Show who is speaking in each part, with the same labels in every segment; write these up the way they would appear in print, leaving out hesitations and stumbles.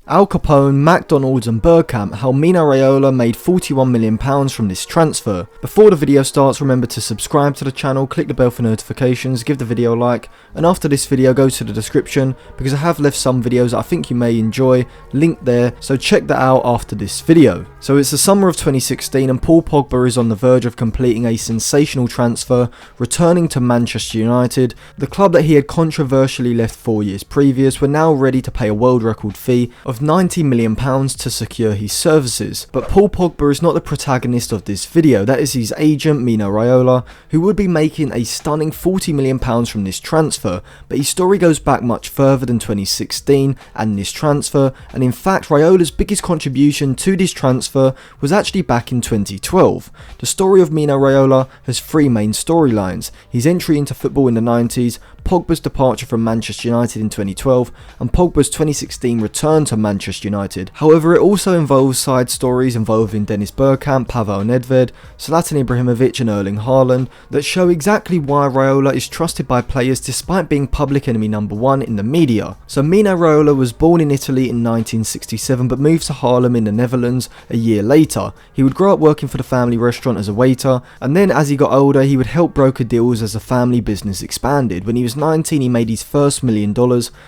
Speaker 1: Al Capone, McDonald's and Bergkamp, how Mino Raiola made £41 million from this transfer. Before the video starts, remember to subscribe to the channel, click the bell for notifications, give the video a like, and after this video go to the description because I have left some videos that I think you may enjoy, link there, so check that out after this video. So it's the summer of 2016 and Paul Pogba is on the verge of completing a sensational transfer, returning to Manchester United. The club that he had controversially left 4 years previous were now ready to pay a world record fee of £90 million to secure his services. But Paul Pogba is not the protagonist of this video, that is his agent Mino Raiola, who would be making a stunning £40 million from this transfer, but his story goes back much further than 2016 and this transfer, and in fact Raiola's biggest contribution to this transfer was actually back in 2012. The story of Mino Raiola has three main storylines: his entry into football in the 90s, Pogba's departure from Manchester United in 2012, and Pogba's 2016 return to Manchester United. However, it also involves side stories involving Dennis Bergkamp, Pavel Nedved, Zlatan Ibrahimovic and Erling Haaland that show exactly why Raiola is trusted by players despite being public enemy number one in the media. So Mino Raiola was born in Italy in 1967 but moved to Haarlem in the Netherlands a year later. He would grow up working for the family restaurant as a waiter, and then as he got older he would help broker deals as the family business expanded. When he was 19 he made his first $1 million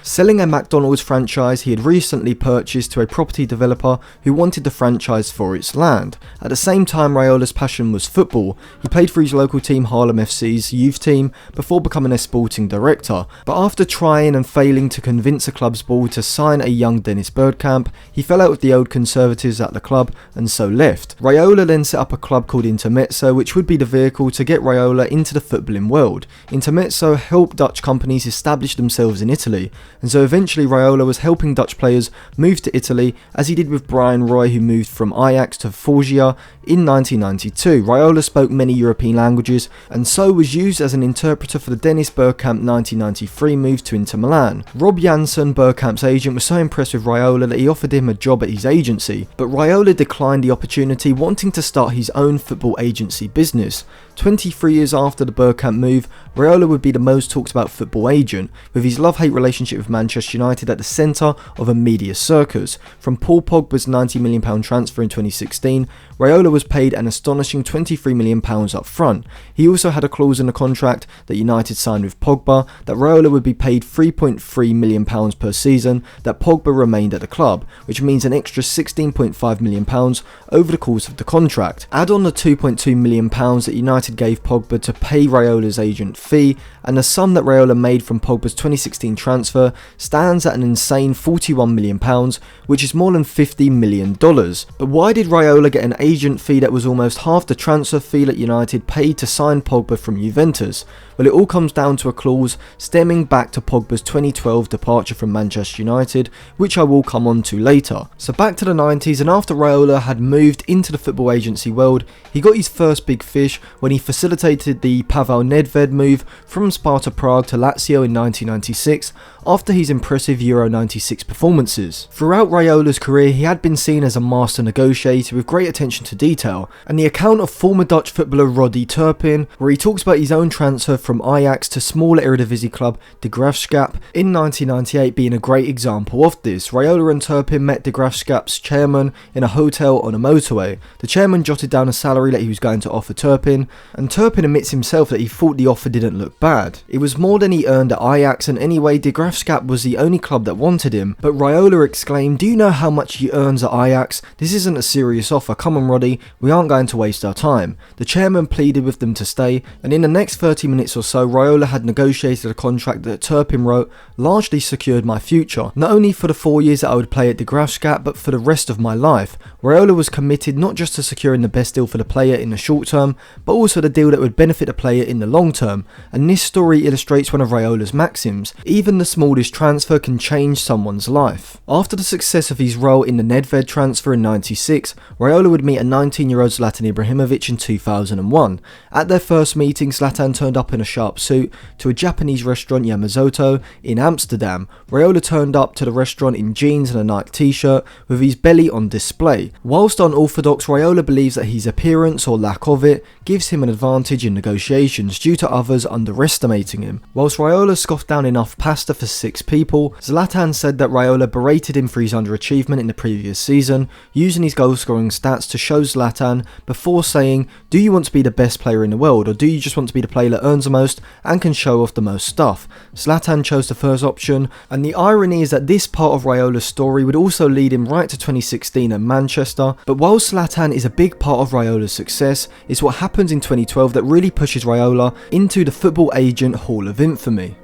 Speaker 1: selling a McDonald's franchise he had recently purchased to a property developer who wanted the franchise for its land. At the same time, Raiola's passion was football. He played for his local team Haarlem FC's youth team before becoming a sporting director, but after trying and failing to convince the club's board to sign a young Dennis Bergkamp, he fell out with the old conservatives at the club and so left. Raiola then set up a club called Intermezzo, which would be the vehicle to get Raiola into the footballing world. Intermezzo helped Dutch companies establish themselves in Italy, and so eventually Raiola was helping Dutch players move to Italy, as he did with Brian Roy, who moved from Ajax to Foggia in 1992. Raiola spoke many European languages and so was used as an interpreter for the Dennis Bergkamp 1993 move to Inter Milan. Rob Janssen, Bergkamp's agent, was so impressed with Raiola that he offered him a job at his agency, but Raiola declined the opportunity, wanting to start his own football agency business. 23 years after the Bergkamp move, Raiola would be the most talked about football agent, with his love-hate relationship with Manchester United at the centre of a media circus. From Paul Pogba's £90 million transfer in 2016, Raiola was paid an astonishing £23 million up front. He also had a clause in the contract that United signed with Pogba that Raiola would be paid £3.3 million per season that Pogba remained at the club, which means an extra £16.5 million over the course of the contract. Add on the £2.2 million that United gave Pogba to pay Raiola's agent fee, and the sum that Raiola made from Pogba's 2016 transfer stands at an insane £41 million, which is more than $50 million. But why did Raiola get an agent fee that was almost half the transfer fee that United paid to sign Pogba from Juventus? Well, it all comes down to a clause stemming back to Pogba's 2012 departure from Manchester United, which I will come on to later. So back to the 90s, and after Raiola had moved into the football agency world, he got his first big fish when he facilitated the Pavel Nedved move from Sparta Prague to Lazio in 1996 after his impressive Euro 96 performances. Throughout Raiola's career he had been seen as a master negotiator with great attention to detail, and the account of former Dutch footballer Roddy Turpin, where he talks about his own transfer from Ajax to smaller Eredivisie club De Graafschap in 1998 being a great example of this. Raiola and Turpin met De Graafschap's chairman in a hotel on a motorway. The chairman jotted down a salary that he was going to offer Turpin, and Turpin admits himself that he thought the offer didn't look bad. It was more than he earned at Ajax, and anyway De Graafschap was the only club that wanted him, but Raiola exclaimed, "Do you know how much he earns at Ajax? This isn't a serious offer, come on Roddy, we aren't going to waste our time." The chairman pleaded with them to stay, and in the next 30 minutes or so Raiola had negotiated a contract that Turpin wrote largely secured my future, not only for the 4 years that I would play at De Graafschap but for the rest of my life. Raiola was committed not just to securing the best deal for the player in the short term, but also the deal that would benefit the player in the long term, and this story illustrates one of Raiola's maxims: even the smallest transfer can change someone's life. After the success of his role in the Nedved transfer in 96, Raiola would meet a 19-year-old Zlatan Ibrahimovic in 2001. At their first meeting, Zlatan turned up in a sharp suit to a Japanese restaurant Yamamoto in Amsterdam. Raiola turned up to the restaurant in jeans and a Nike t-shirt with his belly on display. Whilst unorthodox, Raiola believes that his appearance, or lack of it, gives him an advantage in negotiations due to others underestimating him. Whilst Raiola scoffed down enough pasta for 6 people, Zlatan said that Raiola berated him for his underachievement in the previous season, using his goal scoring stats to show Zlatan before saying, do you want to be the best player in the world, or do you just want to be the player that earns the most and can show off the most stuff? Zlatan chose the first option, and the irony is that this part of Raiola's story would also lead him right to 2016 at Manchester. But while Zlatan is a big part of Raiola's success, it's what happens in 2012 that really pushes Raiola into the football agent Hall of Infamy.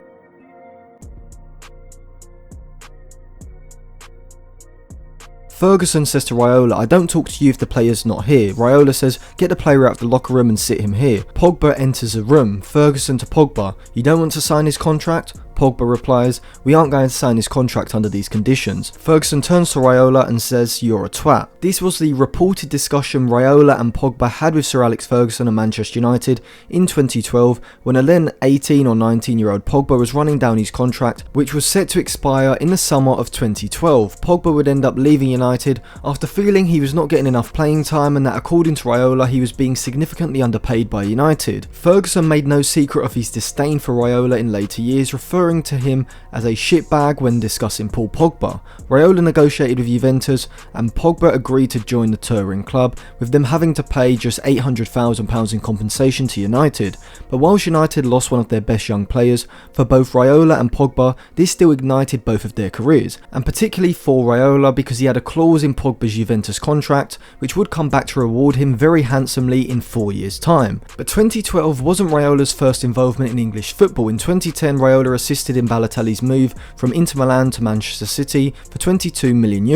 Speaker 1: Ferguson says to Raiola, I don't talk to you if the player's not here. Raiola says, get the player out of the locker room and sit him here. Pogba enters the room. Ferguson to Pogba, you don't want to sign his contract? Pogba replies, we aren't going to sign his contract under these conditions. Ferguson turns to Raiola and says, you're a twat. This was the reported discussion Raiola and Pogba had with Sir Alex Ferguson and Manchester United in 2012 when a then 18 or 19-year-old Pogba was running down his contract, which was set to expire in the summer of 2012. Pogba would end up leaving United after feeling he was not getting enough playing time and that according to Raiola he was being significantly underpaid by United. Ferguson made no secret of his disdain for Raiola in later years, referring to him as a shitbag when discussing Paul Pogba. Raiola negotiated with Juventus and Pogba agreed to join the touring club, with them having to pay just £800,000 in compensation to United. But whilst United lost one of their best young players, for both Raiola and Pogba this still ignited both of their careers, and particularly for Raiola because he had a clause in Pogba's Juventus contract which would come back to reward him very handsomely in 4 years' time. But 2012 wasn't Raiola's first involvement in English football. In 2010 Raiola assisted in Balotelli's move from Inter Milan to Manchester City for €22 million.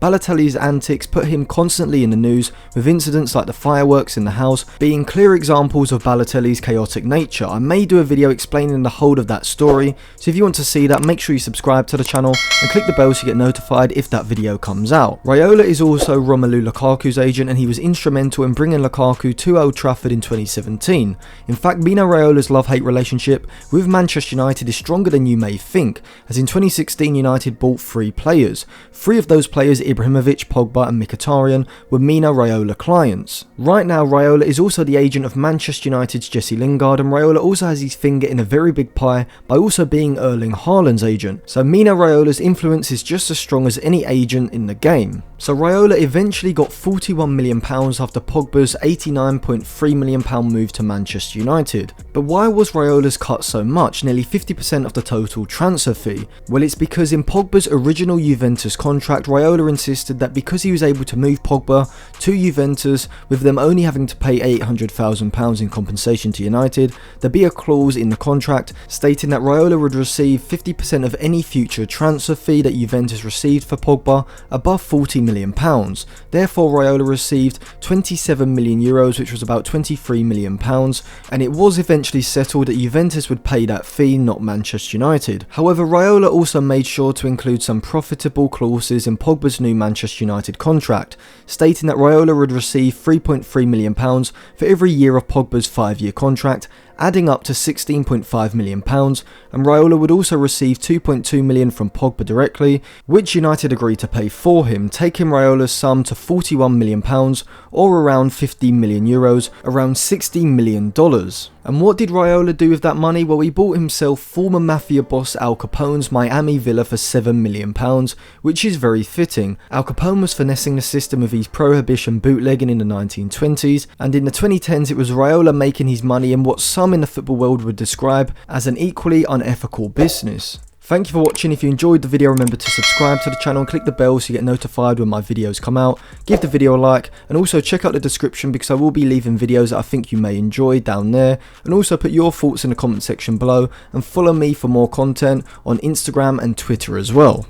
Speaker 1: Balotelli's antics put him constantly in the news, with incidents like the fireworks in the house being clear examples of Balotelli's chaotic nature. I may do a video explaining the whole of that story, so if you want to see that, make sure you subscribe to the channel and click the bell so you get notified if that video comes out. Raiola is also Romelu Lukaku's agent, and he was instrumental in bringing Lukaku to Old Trafford in 2017. In fact, Mino Raiola's love-hate relationship with Manchester United is stronger than you may think, as in 2016 United bought 3 players. 3 of those players, Ibrahimovic, Pogba and Mkhitaryan, were Mino Raiola clients. Right now Raiola is also the agent of Manchester United's Jesse Lingard, and Raiola also has his finger in a very big pie by also being Erling Haaland's agent. So Mino Raiola's influence is just as strong as any agent in the game. So Raiola eventually got £41 million after Pogba's £89.3 million move to Manchester United. But why was Raiola's cut so much, nearly 50% of the total transfer fee? Well, it's because in Pogba's original Juventus contract, Raiola insisted that because he was able to move Pogba to Juventus, with them only having to pay £800,000 in compensation to United, there'd be a clause in the contract stating that Raiola would receive 50% of any future transfer fee that Juventus received for Pogba above £40 million. Therefore, Raiola received €27 million, which was about £23 million, and it was eventually settled that Juventus would pay that fee, not Manchester United. However, Raiola also made sure to include some profitable clauses in Pogba's new Manchester United contract, stating that Raiola would receive £3.3 million for every year of Pogba's 5-year contract, adding up to £16.5 million, and Raiola would also receive £2.2 million from Pogba directly, which United agreed to pay for him, taking Raiola's sum to £41 million, or around €50 million, around $60 million. And what did Raiola do with that money? Well, he bought himself former mafia boss Al Capone's Miami villa for £7 million, which is very fitting. Al Capone was finessing the system with his prohibition bootlegging in the 1920s, and in the 2010s it was Raiola making his money in what some in the football world would describe as an equally unethical business. Thank you for watching. If you enjoyed the video, remember to subscribe to the channel and click the bell so you get notified when my videos come out. Give the video a like, and also check out the description because I will be leaving videos that I think you may enjoy down there. And also put your thoughts in the comment section below, and follow me for more content on Instagram and Twitter as well.